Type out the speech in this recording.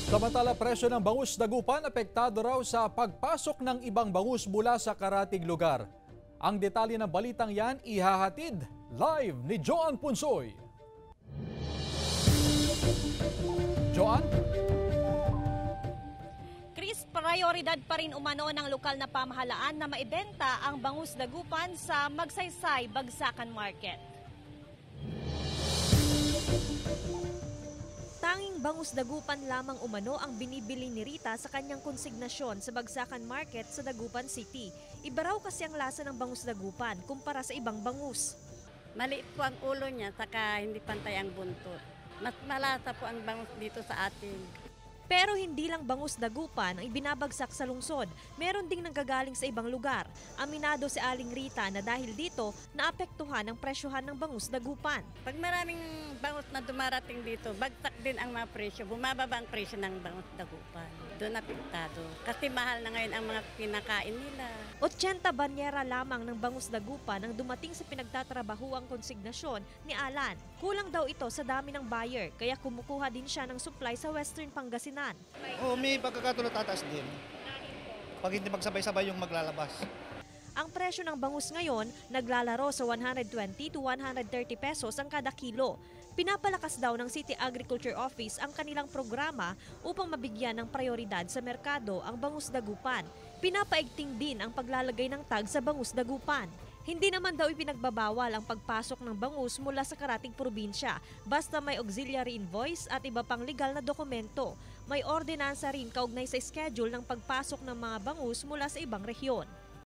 Samantala, presyo ng bangus dagupan apektado raw sa pagpasok ng ibang bangus mula sa karatig lugar. Ang detalye ng balitang yan ihahatid live ni Joan Punsoy. Joan? Chris, prioridad pa rin umano ng lokal na pamahalaan na maibenta ang bangus dagupan sa Magsaysay Bagsakan Market. Tanging bangus dagupan lamang umano ang binibili ni Rita sa kanyang konsignasyon sa Bagsakan Market sa Dagupan City. Iba raw kasi ang lasa ng bangus dagupan kumpara sa ibang bangus. Maliit po ang ulo niya, saka hindi pantay ang buntot. Mas malasa po ang bangus dito sa atin. Pero hindi lang bangus dagupan ang ibinabagsak sa lungsod. Meron ding nanggagaling sa ibang lugar. Aminado si Aling Rita na dahil dito, naapektuhan ang presyohan ng bangus dagupan. Pag maraming bangus na dumarating dito, bagsak din ang mga presyo. Bumababa ang presyo ng bangus dagupan. Doon apektado. Kasi mahal na ngayon ang mga pinakain nila. 80 banyera lamang ng bangus dagupan ang dumating sa pinagtatrabahuang konsignasyon ni Alan. Kulang daw ito sa dami ng buyer, kaya kumukuha din siya ng supply sa Western Pangasinan. May pagkakatulad tataas din. Pag hindi magsabay-sabay yung maglalabas. Ang presyo ng bangus ngayon naglalaro sa 120 to 130 pesos ang kada kilo. Pinapalakas daw ng City Agriculture Office ang kanilang programa upang mabigyan ng prioridad sa merkado ang bangus dagupan. Pinapaigting din ang paglalagay ng tag sa bangus dagupan. Hindi naman daw ipinagbabawal ang pagpasok ng bangus mula sa karating probinsya basta may auxiliary invoice at iba pang legal na dokumento. May ordinansa rin kaugnay sa schedule ng pagpasok ng mga bangus mula sa ibang rehiyon.